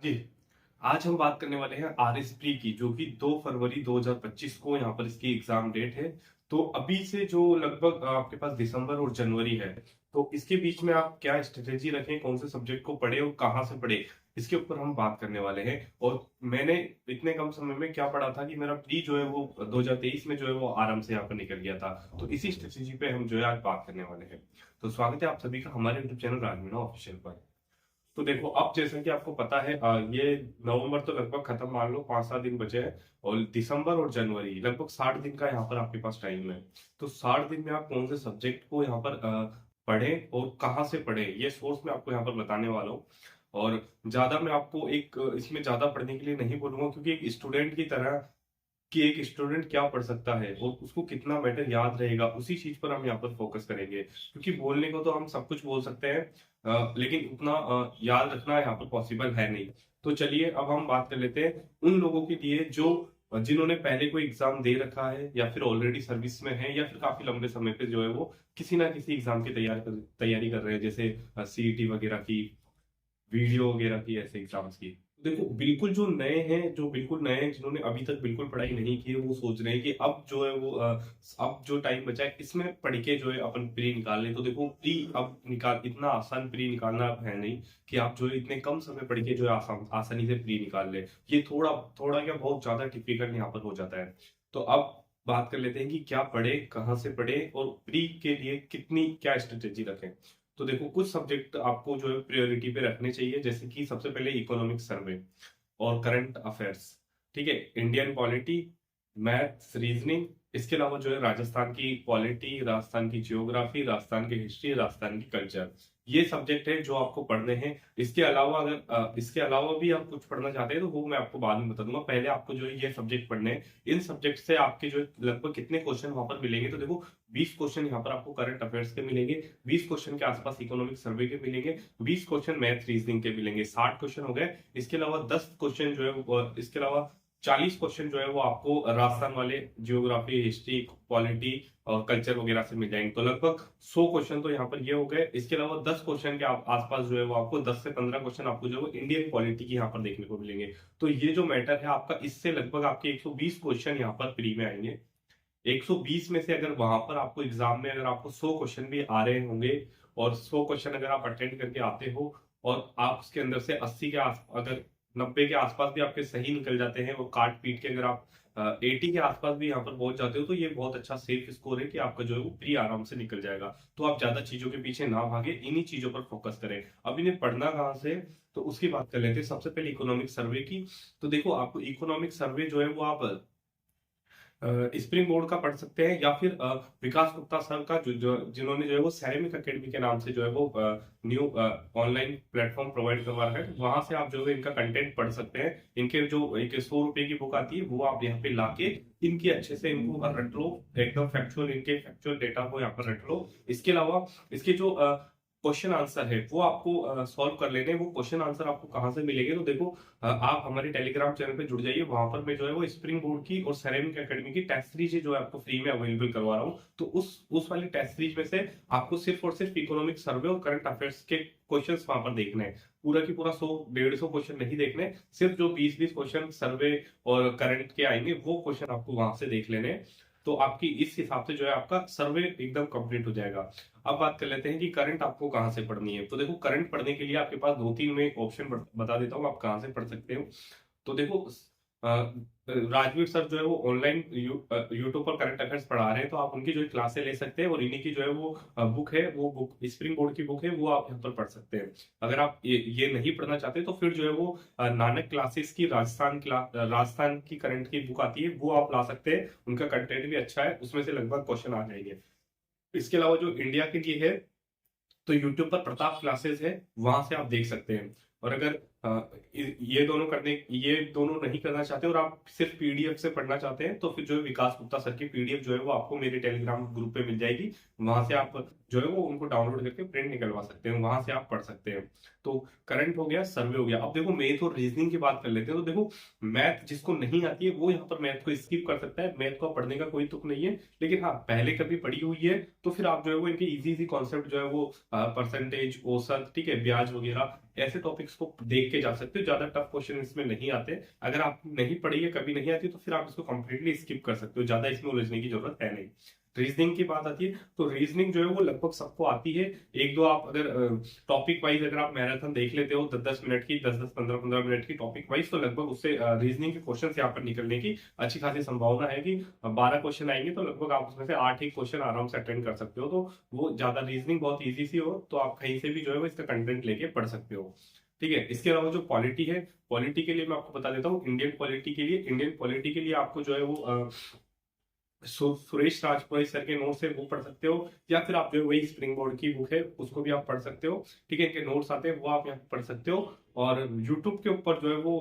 जी, आज हम बात करने वाले हैं आरएस प्री की, जो कि 2 फरवरी 2025 को यहाँ पर इसकी एग्जाम डेट है। तो अभी से जो लगभग आपके पास दिसंबर और जनवरी है, तो इसके बीच में आप क्या स्ट्रेटेजी रखें, कौन से सब्जेक्ट को पढ़े और कहाँ से पढ़े, इसके ऊपर हम बात करने वाले हैं। और मैंने इतने कम समय में क्या पढ़ा था कि मेरा प्री जो है वो 2023 में जो है वो आराम से यहाँ पर निकल गया था। तो इसी स्ट्रेटेजी पे हम जो है आज बात करने वाले हैं। तो स्वागत है आप सभी का हमारे यूट्यूब चैनल राजमीना ऑफिशियल पर। तो देखो, अब जैसा कि आपको पता है, ये नवंबर तो लगभग खत्म, मान लो 5-7 दिन बचे हैं। और दिसंबर और जनवरी लगभग 60 दिन का यहाँ पर आपके पास टाइम है। तो 60 दिन में आप कौन से सब्जेक्ट को यहाँ पर पढ़ें और कहाँ से पढ़ें, ये सोर्स मैं आपको यहाँ पर बताने वाला हूँ। और ज्यादा मैं आपको एक इसमें ज्यादा पढ़ने के लिए नहीं बोलूंगा, क्योंकि एक स्टूडेंट की तरह कि एक स्टूडेंट क्या पढ़ सकता है और उसको कितना मैटर याद रहेगा, उसी चीज पर हम यहाँ पर फोकस करेंगे। क्योंकि बोलने को तो हम सब कुछ बोल सकते हैं, लेकिन उतना याद रखना यहाँ पर पॉसिबल है नहीं। तो चलिए अब हम बात कर लेते हैं उन लोगों के लिए जो जिन्होंने पहले कोई एग्जाम दे रखा है, या फिर ऑलरेडी सर्विस में है, या फिर काफी लंबे समय पे जो है वो किसी ना किसी एग्जाम की तैयारी कर रहे हैं, जैसे सीईटी वगैरह की, वीडियो वगैरह की, ऐसे एग्जाम्स की। देखो, बिल्कुल जो नए हैं, जो बिल्कुल नए हैं, जिन्होंने अभी तक बिल्कुल पढ़ाई नहीं की है, वो सोच रहे हैं कि अब जो है वो अब जो टाइम बचा है इसमें पढ़ के जो है अपन प्री निकाल लें। तो देखो, प्री अब निकाल इतना आसान प्री निकालना अब है नहीं कि आप जो है इतने कम समय पढ़ के जो है आसानी से प्री निकाल ले। ये थोड़ा थोड़ा क्या बहुत ज्यादा टिपिकल यहाँ पर हो जाता है। तो अब बात कर लेते हैं कि क्या पढ़े, कहाँ से पढ़े और प्री के लिए कितनी क्या स्ट्रेटेजी रखें। तो देखो, कुछ सब्जेक्ट आपको जो है प्रायोरिटी पे रखने चाहिए, जैसे कि सबसे पहले इकोनॉमिक सर्वे और करंट अफेयर्स। ठीक है, इंडियन पॉलिटी, मैथ्स, रीजनिंग। इसके अलावा जो है राजस्थान की पॉलिटी, राजस्थान की जियोग्राफी, राजस्थान की हिस्ट्री, राजस्थान की कल्चर, ये सब्जेक्ट है जो आपको पढ़ने हैं। इसके अलावा अगर इसके अलावा भी आप कुछ पढ़ना चाहते हैं तो वो मैं आपको बाद में बता दूंगा। पहले आपको जो है ये सब्जेक्ट पढ़ने हैं। इन सब्जेक्ट से आपके जो है लगभग कितने क्वेश्चन वहां पर मिलेंगे, तो देखो 20 क्वेश्चन यहाँ पर आपको करंट अफेयर्स के मिलेंगे, 20 क्वेश्चन के आसपास इकोनॉमिक सर्वे के मिलेंगे, 20 क्वेश्चन मैथ रीजनिंग के मिलेंगे, 60 क्वेश्चन हो गए। इसके अलावा 10 क्वेश्चन जो है इसके अलावा 40 क्वेश्चन जो है वो आपको राजस्थान वाले जियोग्राफी, हिस्ट्री, पॉलिटी और कल्चर वगैरह से मिल जाएंगे। तो लगभग 100 क्वेश्चन तो यहाँ पर ये हो गए। इसके अलावा 10 क्वेश्चन के आसपास जो है वो आपको 10 से 15 क्वेश्चन आपको जो है वो इंडियन पॉलिटी की यहाँ पर देखने को मिलेंगे। तो ये जो मैटर है आपका, इससे लगभग आपके 120 क्वेश्चन यहाँ पर फ्री में आएंगे। 120 में से अगर वहां पर आपको एग्जाम में अगर आपको 100 क्वेश्चन भी आ रहे होंगे, और 100 क्वेश्चन अगर आप अटेंड करके आते हो, और आप उसके अंदर से 80 के आस अगर 90 के आसपास भी आपके सही निकल जाते हैं, वो काट पीट के अगर आप 80 के आसपास भी यहाँ पर पहुंच जाते हो, तो ये बहुत अच्छा सेफ स्कोर है कि आपका जो है वो प्री आराम से निकल जाएगा। तो आप ज्यादा चीजों के पीछे ना भागे, इन्हीं चीजों पर फोकस करें। अब इन्हें पढ़ना कहाँ से, तो उसकी बात कर लेते हैं। सबसे पहले इकोनॉमिक सर्वे की। तो देखो, आपको इकोनॉमिक सर्वे जो है वो आप स्प्रिंग बोर्ड का पढ़ सकते हैं, या फिर विकास गुप्ता सर का, जिन्होंने जो है वो सैरेमिक अकेडमी के नाम से जो है वो न्यू ऑनलाइन प्लेटफॉर्म प्रोवाइड करवा रखा है। वहां से आप जो है इनका कंटेंट पढ़ सकते हैं। इनके जो एक 100 रुपए की बुक आती है, वो आप यहाँ पे लाके इनकी अच्छे से इनको रट लो, एकदम फैक्चुअल, इनके फैक्चुअल डेटा को यहाँ पर रट लो। इसके अलावा इसके जो क्वेश्चन आंसर है वो आपको सॉल्व कर लेने हैं। वो क्वेश्चन आंसर आपको कहाँ से मिलेंगे, तो देखो, आप हमारे टेलीग्राम चैनल पे जुड़ जाइए। वहां पर मैं जो है वो स्प्रिंग बोर्ड की और सेरेमिक एकेडमी की टेस्ट सीरीज जो है आपको फ्री में अवेलेबल करवा रहा हूँ। तो उस वाली टेस्ट सीरीज में से आपको सिर्फ और सिर्फ इकोनॉमिक सर्वे और करंट अफेयर्स के क्वेश्चन वहां पर देखने हैं। पूरा की पूरा 100-150 क्वेश्चन नहीं देखने, सिर्फ जो 20-20 क्वेश्चन सर्वे और करंट के आएंगे वो क्वेश्चन आपको वहां से देख लेने हैं। तो आपकी इस हिसाब से जो है आपका सर्वे एकदम कंप्लीट हो जाएगा। अब बात कर लेते हैं कि करंट आपको कहाँ से पढ़नी है। तो देखो, करंट पढ़ने के लिए आपके पास 2-3 में ऑप्शन बता देता हूँ, आप कहाँ से पढ़ सकते हो। तो देखो, राजवीर सर जो है वो ऑनलाइन यूट्यूब पर करंट अफेयर्स पढ़ा रहे हैं, तो आप उनकी जो है क्लासें ले सकते हैं, और इन्हीं की जो है वो बुक है, वो बुक स्प्रिंग बोर्ड की बुक है, वो आप यहाँ पर पढ़ सकते हैं। अगर आप ये नहीं पढ़ना चाहते, तो फिर जो है वो नानक क्लासेस की राजस्थान की करंट की बुक आती है, वो आप ला सकते हैं। उनका कंटेंट भी अच्छा है, उसमें से लगभग क्वेश्चन आ जाएंगे। इसके अलावा जो इंडिया के लिए है, तो यूट्यूब पर प्रताप क्लासेस है, वहां से आप देख सकते हैं। और अगर ये दोनों नहीं करना चाहते और आप सिर्फ पीडीएफ से पढ़ना चाहते हैं, तो फिर जो है विकास गुप्ता सर की पीडीएफ जो है वो आपको मेरे टेलीग्राम ग्रुप पे मिल जाएगी। वहां से आप जो है वो उनको डाउनलोड करके प्रिंट निकलवा सकते हैं, वहां से आप पढ़ सकते हैं। तो करंट हो गया, सर्वे हो गया। अब देखो, मैथ और रीजनिंग की बात कर लेते हैं। तो देखो, मैथ जिसको नहीं आती है वो यहाँ पर मैथ को स्किप कर सकता है, मैथ को पढ़ने का कोई तुक नहीं है। लेकिन हाँ, पहले कभी पढ़ी हुई है तो फिर आप जो है वो इनके इजी इजी कॉन्सेप्ट जो है वो परसेंटेज, औसत, ठीक है, ब्याज वगैरह, ऐसे टॉपिक्स को देख लेके जा सकते हो, ज्यादा टफ क्वेश्चन इसमें नहीं आते। अगर आप नहीं पढ़ी है, कभी नहीं आती, तो फिर आप इसको कंप्लीटली स्किप कर सकते हो, ज्यादा इसमें उलझने की जरूरत है नहीं। रीजनिंग की बात आती है तो रीजनिंग जो है वो लगभग सबको आती है। एक दो आप अगर टॉपिक वाइज अगर आप मैराथन देख लेते हो 10-10 मिनट की, 10-10 15-15 मिनट की टॉपिक वाइज, तो लगभग उससे रीजनिंग के क्वेश्चन यहाँ पर निकलने की अच्छी खासी संभावना है कि 12 क्वेश्चन आएंगे तो लगभग आप उसमें से 8 ही क्वेश्चन आराम से अटेंड कर सकते हो। तो वो ज्यादा रीजनिंग बहुत ईजी सी हो तो आप कहीं से भी जो है वो इसका कंटेंट लेके पढ़ सकते हो। ठीक है, इसके अलावा जो पॉलिटी है, पॉलिटी के लिए मैं आपको बता देता हूँ, इंडियन पॉलिटी के लिए आपको जो है वो सुरेश राजपुरोहित सर के नोट्स है वो पढ़ सकते हो, या फिर आप जो है वही स्प्रिंग बोर्ड की बुक है उसको भी आप पढ़ सकते हो। ठीक है, इनके नोट्स आते हैं वो आप यहाँ पे पढ़ सकते हो। और यूट्यूब के ऊपर जो है वो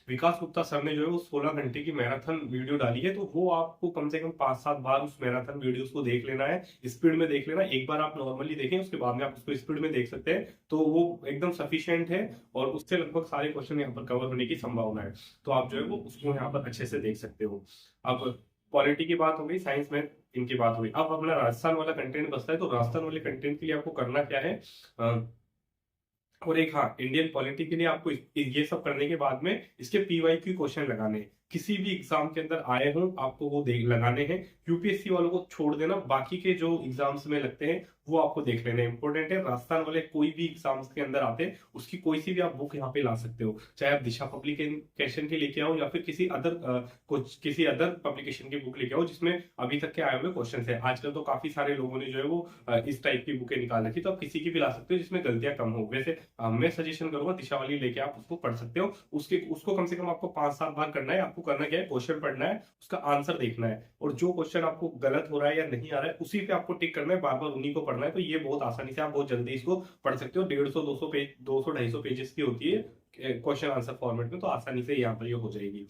विकास गुप्ता सर ने जो है वो 16 घंटे की मैराथन वीडियो डाली है, तो वो आपको कम से कम 5-7 बार उस मैराथन वीडियोस को देख लेना है, स्पीड में देख लेना। एक बार आप नॉर्मली देखें, उसके बाद में आप उसको स्पीड में देख सकते हैं, तो वो एकदम सफिशियंट है और उससे लगभग सारे क्वेश्चन यहाँ पर कवर होने की संभावना है। तो आप जो है वो उसको यहाँ पर अच्छे से देख सकते हो। अब पॉलिटी की बात हो गई, साइंस में इनकी बात हो गई, अब अपना राजस्थान वाला कंटेंट बचता है। तो राजस्थान वाले कंटेंट के लिए आपको करना क्या है, और एक हाँ, इंडियन पॉलिटी के लिए आपको ये सब करने के बाद में इसके पीवाईक्यू क्वेश्चन लगाने हैं। किसी भी एग्जाम के अंदर आए हों आपको वो देख लगाने हैं। यूपीएससी वालों को छोड़ देना, बाकी के जो एग्जाम्स में लगते हैं वो आपको देख लेने इंपॉर्टेंट है। राजस्थान वाले कोई भी एग्जाम्स के अंदर आते हैं उसकी कोई सी भी आप बुक यहाँ पे ला सकते हो, चाहे आप दिशा पब्लिकेशन की लेके आओ या फिर किसी अदर पब्लिकेशन की बुक लेके आओ जिसमें अभी तक के आए हुए क्वेश्चन है। आजकल तो काफी सारे लोगों ने जो है वो इस टाइप की बुकें निकाल रखी, तो आप किसी की भी ला सकते हो जिसमें गलतियां कम हो। वैसे मैं सजेशन करूंगा दिशा वाली लेके आप उसको पढ़ सकते हो। उसको कम से कम आपको 5-7 बार करना है। आपको करना क्या है, क्वेश्चन पढ़ना है, उसका आंसर देखना है, और जो क्वेश्चन आपको गलत हो रहा है या नहीं आ रहा है उसी पे आपको टिक करना है, बार बार उन्हीं को पढ़ना है। तो ये बहुत आसानी से आप बहुत जल्दी इसको पढ़ सकते हो। 150-200 पेज, 200-250 पेजेस की होती है क्वेश्चन आंसर फॉर्मेट में, तो आसानी से यहाँ पर ये हो जाएगी।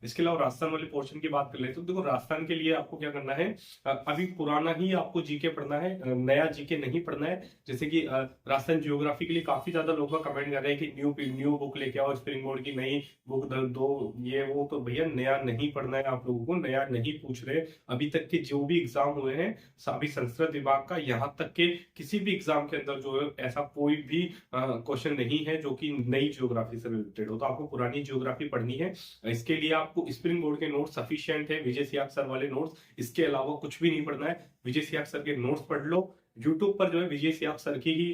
इसके अलावा राजस्थान वाले पोर्शन की बात कर लेते तो देखो, राजस्थान के लिए आपको क्या करना है, अभी पुराना ही आपको जीके पढ़ना है, नया जीके नहीं पढ़ना है। जैसे कि राजस्थान जियोग्राफी के लिए काफी ज्यादा लोग कमेंट कर रहे हैं कि न्यू बुक लेके आओ, स्प्रिंग बोर्ड की नई बुक दो, ये वो। तो भैया नया नहीं पढ़ना है, आप लोगों को नया नहीं पूछ रहे। अभी तक के जो भी एग्जाम हुए हैं सभी संस्कृत विभाग का, यहाँ तक के किसी भी एग्जाम के अंदर जो है ऐसा कोई भी क्वेश्चन नहीं है जो कि नई जियोग्राफी से रिलेटेड हो। तो आपको पुरानी जियोग्राफी पढ़नी है। इसके लिए आपको स्प्रिंग बोर्ड के नोट्स सफिशिएंट है, विजय सियाग सर वाले नोट्स, इसके अलावा कुछ भी नहीं पढ़ना है। विजय सियाग सर के नोट्स पढ़ लो। यूट्यूब पर जो है विजय सियाग सर की ही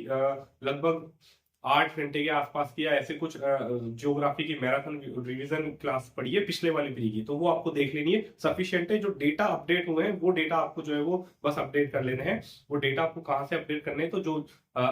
लगभग 8 घंटे के आसपास की या ऐसे कुछ ज्योग्राफी की मैराथन रिवीजन क्लास पढ़ी है पिछले वाली पीढ़ी की, तो वो आपको देख लेनी है, सफिशिएंट है। जो डेटा अपडेट हुए हैं वो डेटा आपको जो है वो बस अपडेट कर लेने हैं। वो डेटा आपको कहाँ से अपडेट करने हैं, तो जो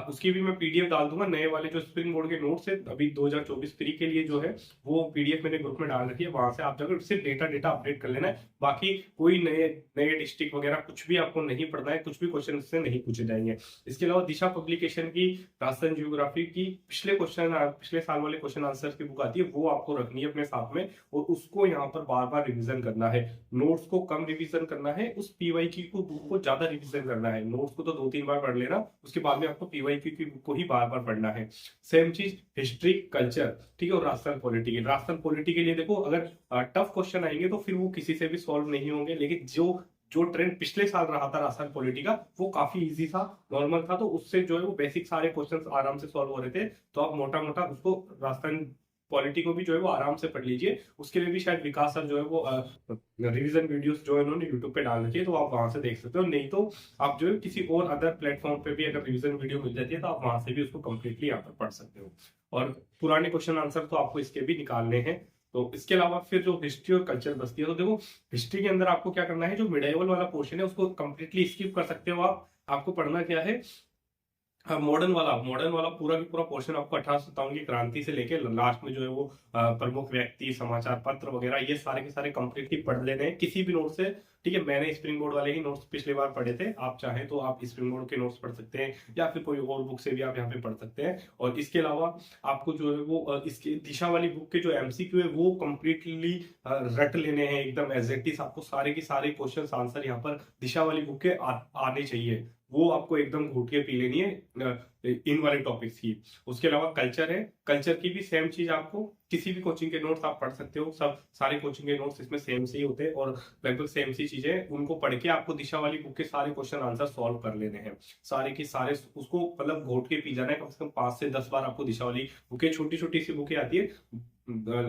उसकी भी मैं पीडीएफ डाल दूंगा। नए वाले जो स्प्रिंग बोर्ड के नोट्स है अभी 2024 प्री के लिए जो है वो पीडीएफ मैंने ग्रुप में डाल रखी है, वहां से आप जाकर सिर्फ डेटा अपडेट कर लेना है। बाकी कोई नए नए डिस्ट्रिक्ट वगैरह कुछ भी आपको नहीं पढ़ना है, कुछ भी क्वेश्चन से नहीं पूछे जाएंगे। इसके अलावा दिशा पब्लिकेशन की राजस्थान जियोग्राफी की पिछले साल वाले क्वेश्चन आंसर की बुक आती है, वो आपको रखनी है अपने साथ में, और उसको यहाँ पर बार बार रिविजन करना है। नोट्स को कम रिविजन करना है, उस पीवाईक्यू को बुक को ज्यादा रिविजन करना है। नोट्स को तो 2-3 बार पढ़ लेना, उसके बाद में आपको पीवाईक्यू की बुक को ही बार बार पढ़ना है। सेम चीज हिस्ट्री, कल्चर, ठीक है, और राजस्थान पॉलिटी के लिए देखो, अगर टफ क्वेश्चन आएंगे तो फिर वो किसी से भी सॉल्व नहीं होंगे, लेकिन जो ट्रेंड पिछले साल रहा था राजस्थान पॉलिटी का वो काफी इजी था, नॉर्मल था, तो उससे जो है वो बेसिक सारे क्वेश्चंस आराम से सॉल्व हो रहे थे। तो आप मोटा मोटा उसको राजस्थान पॉलिटी को भी जो है वो आराम से पढ़ लीजिए। उसके लिए भी शायद विकास सर जो है वो रिवीजन वीडियोस जो है उन्होंने यूट्यूब पे डाल रखी है, तो आप वहां से देख सकते हो। नहीं तो आप जो है किसी और अदर प्लेटफॉर्म पे भी अगर रिवीजन वीडियो मिल जाती है तो आप वहां से भी उसको कंप्लीटली यहाँ पर पढ़ सकते हो। और पुराने क्वेश्चन आंसर तो आपको इसके भी निकालने हैं। तो इसके अलावा फिर जो हिस्ट्री और कल्चर बचती है, तो देखो हिस्ट्री के अंदर आपको क्या करना है, जो मिडाइवल वाला पोर्शन है उसको कंप्लीटली स्किप कर सकते हो आप। आपको पढ़ना क्या है, मॉडर्न वाला पूरा की पूरा पोर्शन आपको 1857 की क्रांति से लेके लास्ट में जो है वो प्रमुख व्यक्ति, समाचार पत्र वगैरह, ये सारे के सारे कंप्लीटली पढ़ लेने हैं किसी भी नोट से। ठीक है, मैंने स्प्रिंग बोर्ड वाले ही नोट्स पिछले बार पढ़े थे, आप चाहें तो आप स्प्रिंग बोर्ड के नोट्स पढ़ सकते हैं या फिर कोई और बुक से भी आप यहाँ पे पढ़ सकते हैं। और इसके अलावा आपको जो है वो इसकी दिशा वाली बुक के जो एमसीक्यू है वो कंप्लीटली रट लेने हैं एकदम एज इट इज। आपको सारे के सारे क्वेश्चन आंसर यहाँ पर दिशा वाली बुक के आने चाहिए। वो आपको एकदम घोट के पी लेनी है इन वाले टॉपिक्स की। उसके अलावा कल्चर है, कल्चर की भी सेम चीज आपको किसी भी कोचिंग के नोट्स आप पढ़ सकते हो, सब सारे कोचिंग के नोट्स इसमें सेम से ही होते हैं और लगभग सेम सी चीजें, उनको पढ़ के आपको दिशा वाली बुक के सारे क्वेश्चन आंसर सॉल्व कर लेने हैं, सारे के सारे उसको मतलब घोट के पी जाना है। कम से कम 5 से 10 बार आपको दिशा वाली बुकें, छोटी छोटी सी बुकें आती है,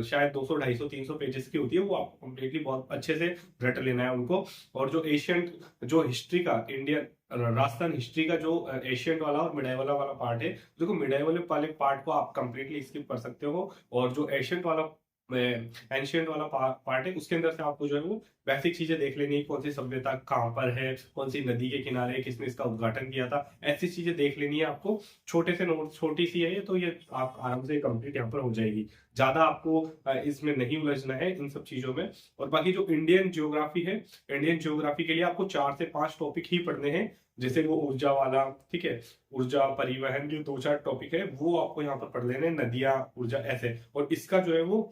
शायद 200 250 300 पेजेस की होती है, वो आपको कम्प्लीटली बहुत अच्छे से रट लेना है उनको। और जो एशियंट, जो हिस्ट्री का, इंडियन राजस्थान हिस्ट्री का जो एशियंट वाला और मिडाइवल वाला पार्ट है, देखो मिडाइवल वाले पार्ट को आप कंप्लीटली स्किप कर सकते हो, और जो एशियंट वाला एंशियंट वाला पार्ट है उसके अंदर से आपको जो है वो बेसिक चीजें देख लेनी है, कौन सी सभ्यता कहाँ पर है, कौन सी नदी के किनारे, किसने इसका उद्घाटन किया था, ऐसी चीजें देख लेनी है आपको। छोटे से नोट, छोटी सी है ये, तो ये आप आराम से कंप्लीट यहाँ पर हो जाएगी। ज्यादा आपको इसमें नहीं उलझना है इन सब चीजों में। और बाकी जो इंडियन ज्योग्राफी है, इंडियन ज्योग्राफी के लिए आपको 4 से 5 टॉपिक ही पढ़ने हैं, जैसे वो ऊर्जा वाला, ठीक है, ऊर्जा परिवहन, जो 2-4 टॉपिक है वो आपको यहाँ पर पढ़ लेने, नदियां, ऊर्जा, ऐसे। और इसका जो है वो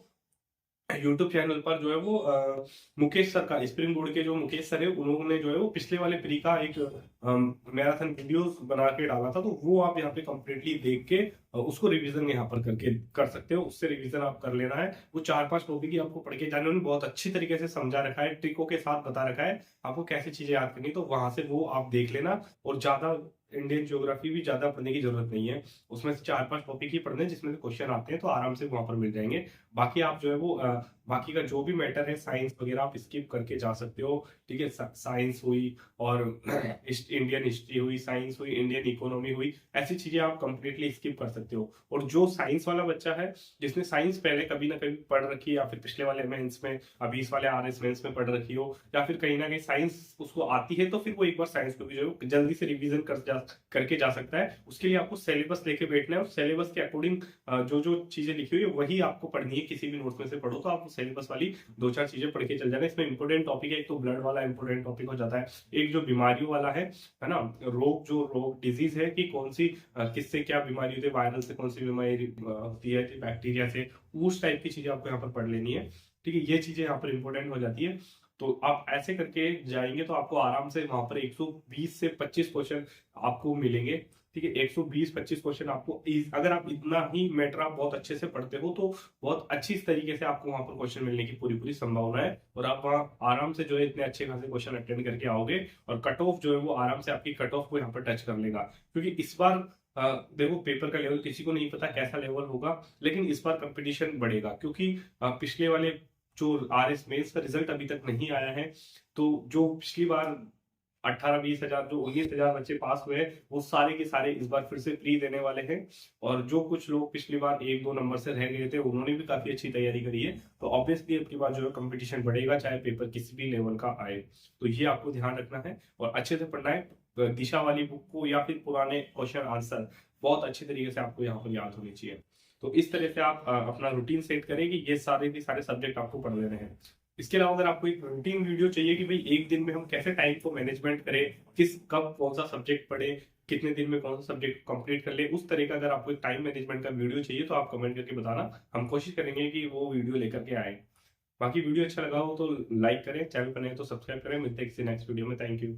यूट्यूब चैनल पर जो है वो मुकेश सर का, स्प्रिंग बोर्ड के जो मुकेश सर है, उन्होंने जो है वो पिछले वाले प्री का एक मैराथन वीडियोस बना के डाला था, तो वो आप यहाँ पे कंप्लीटली देख के उसको रिवीजन यहाँ पर करके कर सकते हो, उससे रिवीजन आप कर लेना है। वो 4-5 टॉपिक ही आपको पढ़ के जाने, उन्होंने बहुत अच्छी तरीके से समझा रखा है, ट्रिकों के साथ बता रखा है आपको कैसे चीजें याद करनी, तो वहां से वो आप देख लेना। और ज्यादा इंडियन ज्योग्राफी भी ज्यादा पढ़ने की जरूरत नहीं है, उसमें से 4-5 टॉपिक ही पढ़ने जिसमें से क्वेश्चन आते हैं, तो आराम से वहां पर मिल जाएंगे। बाकी आप जो है वो बाकी का जो भी मैटर है, साइंस वगैरह आप स्किप करके जा सकते हो, ठीक है। साइंस हुई और इंडियन हिस्ट्री हुई, साइंस हुई, इंडियन इकोनॉमी हुई, ऐसी चीजें आप कंप्लीटली स्किप कर सकते हो। और जो साइंस वाला बच्चा है, जिसने साइंस पहले कभी ना कभी पढ़ रखी है, या फिर पिछले वाले मेंस में, अभी इस वाले RS मेंस में पढ़ रखी हो, या फिर कहीं ना कहीं साइंस उसको आती है, तो फिर वो एक बार साइंस को भी जो है जल्दी से रिवीजन करके जा सकता है। उसके लिए आपको सिलेबस लेके बैठना है, और सिलेबस के अकॉर्डिंग जो जो चीजें लिखी हुई है वही आपको पढ़नी है। किसी भी नोट्स में से पढ़ो तो आप सिलेबस वाली 2-4 चीजें पढ़ के चल जाना। इसमें इंपोर्टेंट टॉपिक है, एक तो ब्लड वाला इंपोर्टेंट टॉपिक हो जाता है, एक जो बीमारियों वाला है ना, रोग, जो रोग डिजीज है कि कौन सी किससे क्या बीमारी होती है, वायरल से कौन सी बीमारी होती है, बैक्टीरिया से, उस टाइप की चीजें आपको यहाँ पर पढ़ लेनी है, ठीक है। ये चीजें यहाँ पर इंपॉर्टेंट हो जाती है। तो आप ऐसे करके जाएंगे तो आपको आराम से वहां पर 120 से 25 क्वेश्चन आपको मिलेंगे, ठीक है। 120-25 क्वेश्चन आपको अगर आप इतना ही मैटर आप बहुत अच्छे से पढ़ते हो, तो बहुत अच्छी तरीके से आपको वहां पर क्वेश्चन मिलने की पूरी पूरी संभावना है, और आप वहां आराम से जो है इतने अच्छे खासे क्वेश्चन अटेंड करके आओगे, और कट ऑफ जो है वो आराम से आपकी कट ऑफ को यहाँ पर टच कर लेगा। क्योंकि इस बार देखो पेपर का लेवल किसी को नहीं पता कैसा लेवल होगा, लेकिन इस बार कंपटीशन बढ़ेगा, क्योंकि पिछले वाले जो RS मेंस का रिजल्ट अभी तक नहीं आया है, तो जो पिछली बार 18-20 हजार, जो 19 हजार बच्चे पास हुए हैं, वो सारे के सारे इस बार फिर से प्री देने वाले हैं। और जो कुछ लोग पिछली बार 1-2 नंबर से रह गए थे, उन्होंने भी काफी अच्छी तैयारी करी है, तो ऑब्वियसली अब की बार जो है कंपटीशन बढ़ेगा, चाहे पेपर किसी भी लेवल का आए। तो ये आपको ध्यान रखना है और अच्छे से पढ़ना है। दिशा वाली बुक को या फिर पुराने क्वेश्चन आंसर बहुत अच्छी तरीके से आपको यहाँ पर याद होनी चाहिए। तो इस तरह से आप अपना रूटीन सेट करें कि ये सारे के सारे सब्जेक्ट आपको पढ़ लेने हैं। इसके अलावा अगर आपको एक रूटीन वीडियो चाहिए कि भाई एक दिन में हम कैसे टाइम को मैनेजमेंट करें, किस कब कौन सा सब्जेक्ट पढ़े, कितने दिन में कौन सा सब्जेक्ट कंप्लीट कर ले, उस तरह का अगर आपको एक टाइम मैनेजमेंट का वीडियो चाहिए तो आप कमेंट करके बताना, हम कोशिश करेंगे कि वो वीडियो लेकर के आए। बाकी वीडियो अच्छा लगा हो तो लाइक करें, चैनल पर नए तो सब्सक्राइब करें। मिलते हैं किसी नेक्स्ट वीडियो में। Thank you.